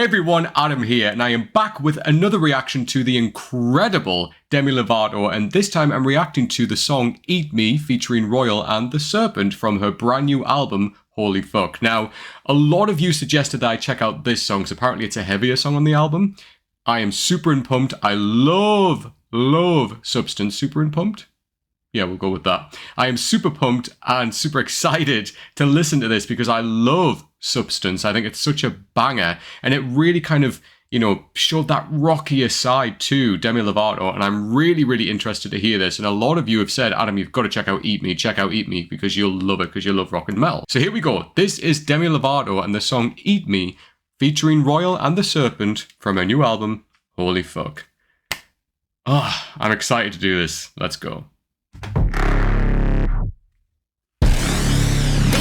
everyone, Adam here, and I am back with another reaction to the incredible Demi Lovato, and this time I'm reacting to the song Eat Me featuring Royal and the Serpent from her brand new album, Holy Fuck. Now, a lot of you suggested that I check out this song, because apparently it's a heavier song on the album. I am super pumped. I love Substance. Super pumped? Yeah, we'll go with that. I am super pumped and super excited to listen to this because I love Substance. I think it's such a banger, and it really kind of, you know, showed that rockier side to Demi Lovato, and I'm really interested to hear this. And a lot of you have said, Adam, you've got to check out Eat Me, because you'll love it, because you love rock and metal. So here we go. This is Demi Lovato and the song Eat Me featuring Royal and the Serpent from her new album, Holy Fuck. Oh, I'm excited to do this. Let's go. Be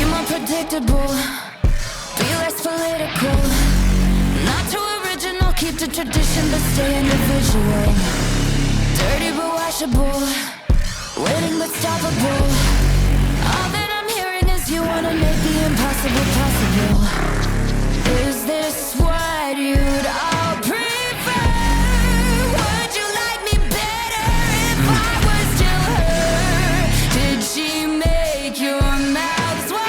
more predictable, be less political, not too original, keep the tradition but stay individual. Dirty but washable, winning but stoppable. All that I'm hearing is you wanna make the impossible possible. Is this what you'd all prefer? Would you like me better if I was still her? Did she make your mouths water?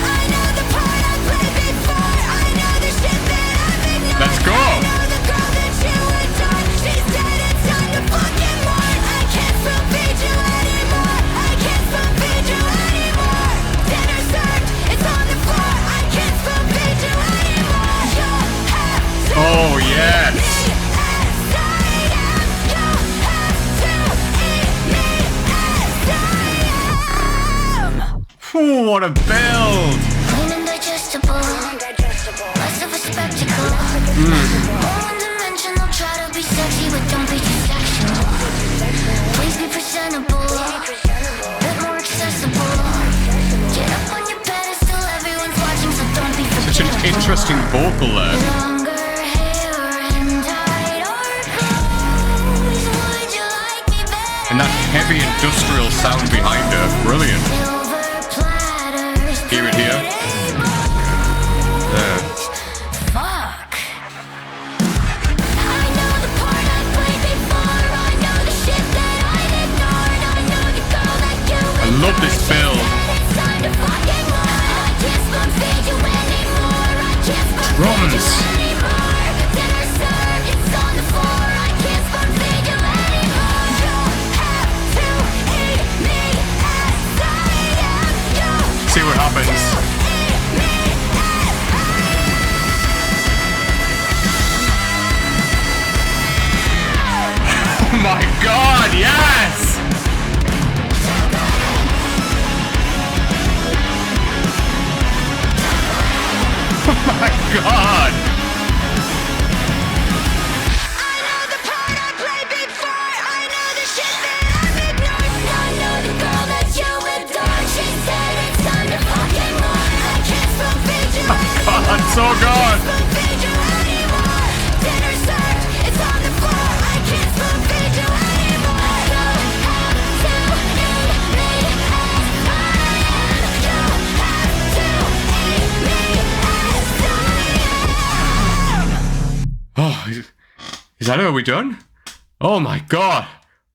I know the part I played before. I know the shit that I've ignored. Let's go. I know the girl that you adore. She said it's time to fucking mourn. I can't still feed you anymore. I can't still feed you anymore. Dinner served, it's on the floor. I can't still feed you anymore. You'll have to. Oh, yes. Ooh, what a build! Indigestible, less of a spectacle. One-dimensional, try to be sexy, but don't be too sexual. Please be presentable, bit more accessible. Get up on your pedestal, everyone's watching, so don't be Such an interesting vocal there. longer hair and tighter clothes. Would you like me better? And that heavy industrial sound behind her, brilliant. Hear it here? There. Fuck. I know the part I played before. I know the shit that I ignored. I know the girl that you I love this build. It's time to fucking mourn. I can't spoon feed you anymore. I can't spoon Drums. feed you anymore. Dinner served, it's on the floor. I can't spoon feed you anymore. You'll have to eat me as I am. You'll See what happens. Oh my god, yes! Oh my god! I know the part I played before. I know the shit that I've ignored. I know the girl that you adore. She said it's time to fucking mourn. I can't spoon feed you anymore. God, so good! Spoon feed you anymore. Dinner served, it's on the floor. I can't spoon feed you anymore. You'll have to eat me as I am. You'll have to eat me as I am. Oh, is that it? Are we done? Oh my god!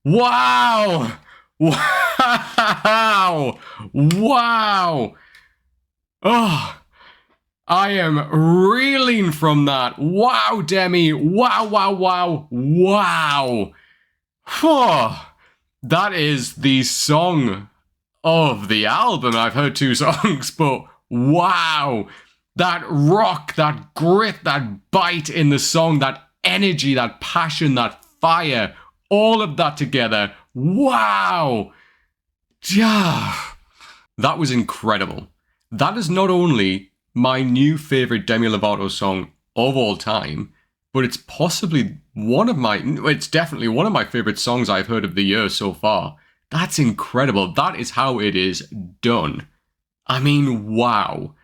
Wow! Wow! Wow! Oh, I am reeling from that. Wow, Demi! Wow! Oh, that is the song of the album. I've heard two songs, but wow! That rock, that grit, that bite in the song, that energy, that passion, that fire, all of that together. Wow! Yeah. That was incredible. That is not only my new favorite Demi Lovato song of all time, but it's possibly it's definitely one of my favorite songs I've heard of the year so far. That's incredible. That is how it is done. I mean, wow.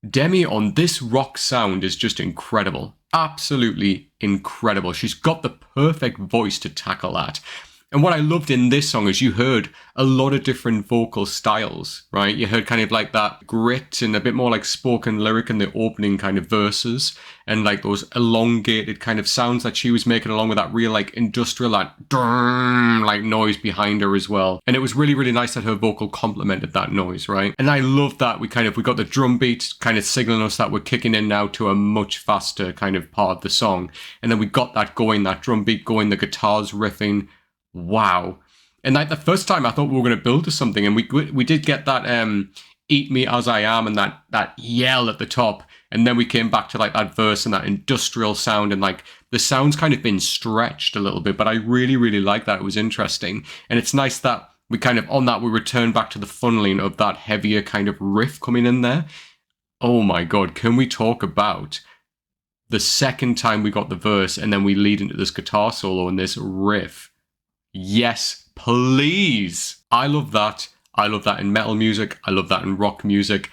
Demi on this rock sound is just incredible. Absolutely incredible. She's got the perfect voice to tackle that. And what I loved in this song is you heard a lot of different vocal styles, right? You heard kind of like that grit and a bit more like spoken lyric in the opening kind of verses, and like those elongated kind of sounds that she was making along with that real like industrial like noise behind her as well. And it was really, really nice that her vocal complemented that noise, right? And I love that we got the drum beat kind of signaling us that we're kicking in now to a much faster kind of part of the song. And then we got that going, that drum beat going, the guitars riffing. Wow. And like the first time I thought we were going to build to something, and we did get that eat me as I am and that yell at the top, and then we came back to like that verse and that industrial sound, and like the sound's kind of been stretched a little bit, but I really, really like that. It was interesting. And it's nice that we kind of on that we return back to the funneling of that heavier kind of riff coming in there. Oh my god, can we talk about the second time we got the verse and then we lead into this guitar solo and this riff? Yes, please. I love that. I love that in metal music. I love that in rock music.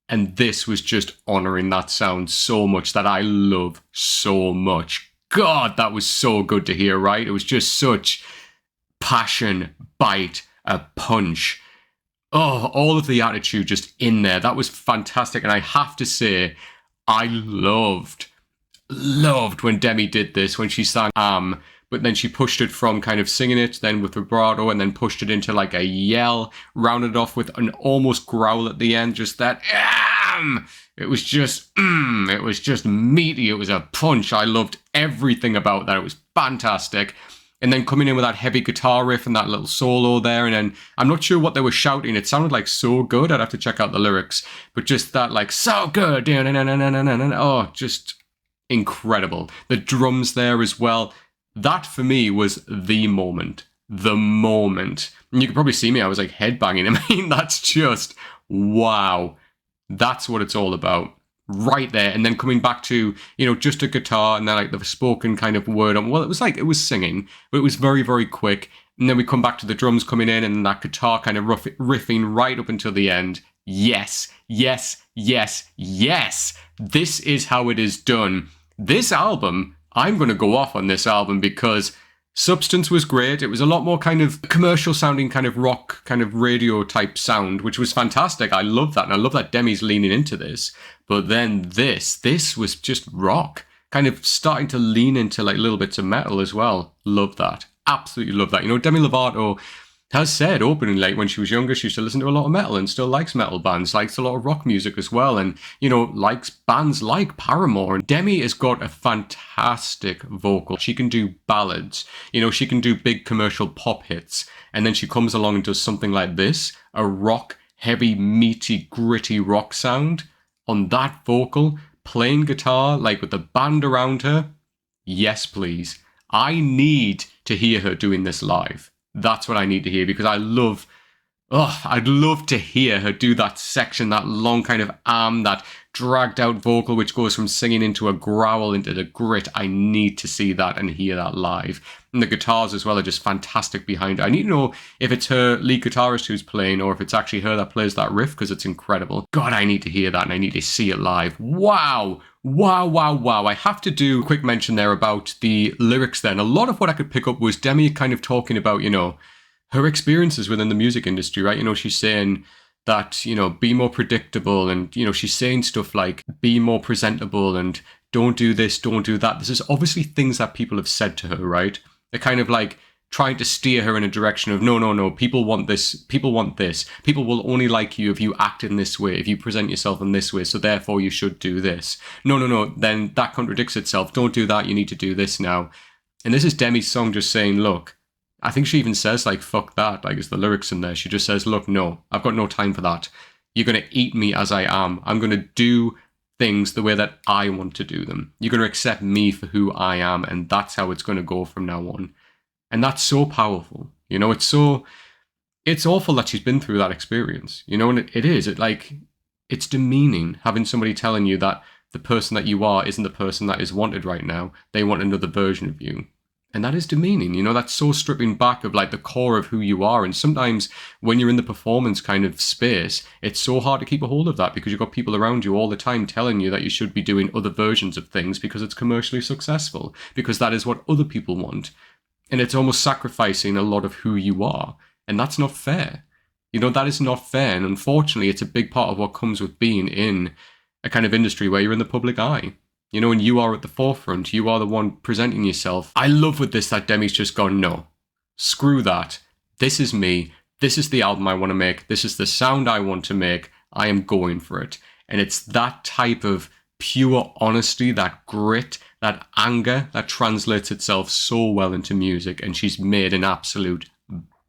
And this was just honoring that sound so much that I love so much. God, that was so good to hear, right? It was just such passion, bite, a punch. Oh, all of the attitude just in there. That was fantastic. And I have to say, I loved when Demi did this, when she sang but then she pushed it from kind of singing it, then with vibrato, and then pushed it into like a yell, rounded off with an almost growl at the end, just that, it was just meaty, it was a punch. I loved everything about that, it was fantastic. And then coming in with that heavy guitar riff and that little solo there, and then I'm not sure what they were shouting, it sounded like so good, I'd have to check out the lyrics, but just that like, so good, oh, just incredible. The drums there as well. That for me was the moment. And you can probably see me, I was like headbanging. I mean, that's just, wow. That's what it's all about. Right there. And then coming back to, just a guitar and then like the spoken kind of word. Well, it was singing, but it was very, very quick. And then we come back to the drums coming in and that guitar kind of riffing right up until the end. Yes, yes, yes, yes. This is how it is done. This album, I'm going to go off on this album because Substance was great. It was a lot more kind of commercial sounding kind of rock, kind of radio type sound, which was fantastic. I love that. And I love that Demi's leaning into this. But then this was just rock, kind of starting to lean into like little bits of metal as well. Love that. Absolutely love that. Demi Lovato has said openly, like when she was younger, she used to listen to a lot of metal and still likes metal bands, likes a lot of rock music as well, and, likes bands like Paramore. And Demi has got a fantastic vocal. She can do ballads, she can do big commercial pop hits, and then she comes along and does something like this, a rock, heavy, meaty, gritty rock sound on that vocal, playing guitar, like with the band around her. Yes, please. I need to hear her doing this live. That's what I need to hear because I'd love to hear her do that section, that long kind of that dragged out vocal, which goes from singing into a growl, into the grit. I need to see that and hear that live. And the guitars as well are just fantastic behind it. I need to know if it's her lead guitarist who's playing or if it's actually her that plays that riff because it's incredible. God, I need to hear that and I need to see it live. Wow. Wow, wow, wow. I have to do a quick mention there about the lyrics then. A lot of what I could pick up was Demi kind of talking about, her experiences within the music industry, right? She's saying that, be more predictable and, she's saying stuff like be more presentable and don't do this, don't do that. This is obviously things that people have said to her, right? They're kind of like trying to steer her in a direction of no, people want this, people will only like you if you act in this way, if you present yourself in this way, so therefore you should do this. No, then that contradicts itself, don't do that, you need to do this now. And this is Demi's song just saying, look, I think she even says like, fuck that, like it's the lyrics in there, she just says, look, no, I've got no time for that. You're going to eat me as I am. I'm going to do things the way that I want to do them. You're going to accept me for who I am, and that's how it's going to go from now on. And that's so powerful. It's awful that she's been through that experience, and it is. It's demeaning having somebody telling you that the person that you are isn't the person that is wanted right now. They want another version of you. And that is demeaning, that's so stripping back of like the core of who you are. And sometimes when you're in the performance kind of space, it's so hard to keep a hold of that because you've got people around you all the time telling you that you should be doing other versions of things because it's commercially successful, because that is what other people want. And it's almost sacrificing a lot of who you are. And that's not fair. You know, that is not fair. And unfortunately, it's a big part of what comes with being in a kind of industry where you're in the public eye. You know, and you are at the forefront. You are the one presenting yourself. I love with this that Demi's just gone, no, screw that. This is me. This is the album I want to make. This is the sound I want to make. I am going for it. And it's that type of pure honesty, that grit, that anger that translates itself so well into music. And she's made an absolute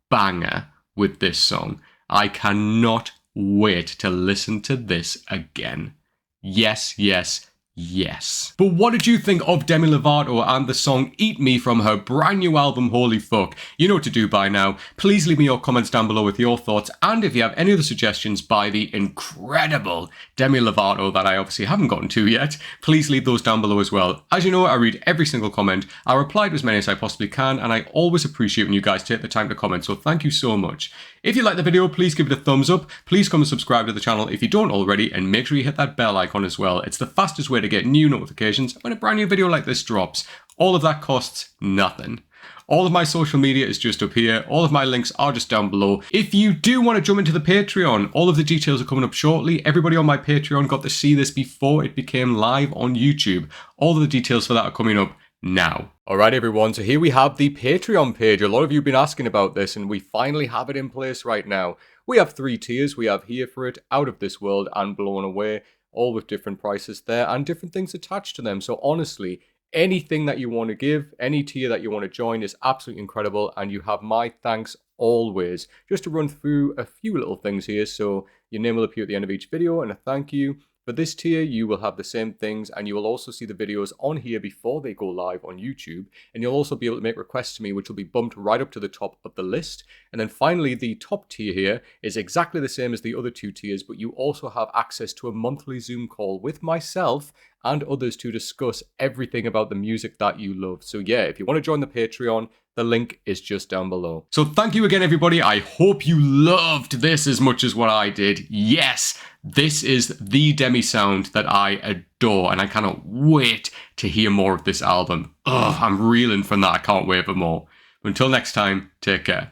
banger with this song. I cannot wait to listen to this again. Yes, yes, yes. But what did you think of Demi Lovato and the song Eat Me from her brand new album, Holy Fuck? You know what to do by now. Please leave me your comments down below with your thoughts. And if you have any other suggestions by the incredible Demi Lovato that I obviously haven't gotten to yet, please leave those down below as well. As you know, I read every single comment. I reply to as many as I possibly can, and I always appreciate when you guys take the time to comment, so thank you so much. If you like the video, please give it a thumbs up. Please come and subscribe to the channel if you don't already, and make sure you hit that bell icon as well. It's the fastest way to get new notifications when a brand new video like this drops. All of that costs nothing. All of my social media is just up here. All of my links are just down below. If you do want to jump into the Patreon, all of the details are coming up shortly. Everybody on my Patreon got to see this before it became live on YouTube. All of the details for that are coming up now. Alright everyone, so here we have the Patreon page. A lot of you have been asking about this, and we finally have it in place right now. We have 3 tiers. We have Here For It, Out of This World, and Blown Away, all with different prices there and different things attached to them. So honestly, anything that you want to give, any tier that you want to join is absolutely incredible, and you have my thanks always. Just to run through a few little things here, so your name will appear at the end of each video, and a thank you. For this tier, you will have the same things, and you will also see the videos on here before they go live on YouTube, and you'll also be able to make requests to me, which will be bumped right up to the top of the list. And then finally, the top tier here is exactly the same as the other 2 tiers, but you also have access to a monthly Zoom call with myself and others to discuss everything about the music that you love. So yeah, if you want to join the Patreon, the link is just down below. So thank you again, everybody. I hope you loved this as much as what I did. Yes, this is the Demi sound that I adore, and I cannot wait to hear more of this album. Ugh, I'm reeling from that. I can't wait for more. Until next time, take care.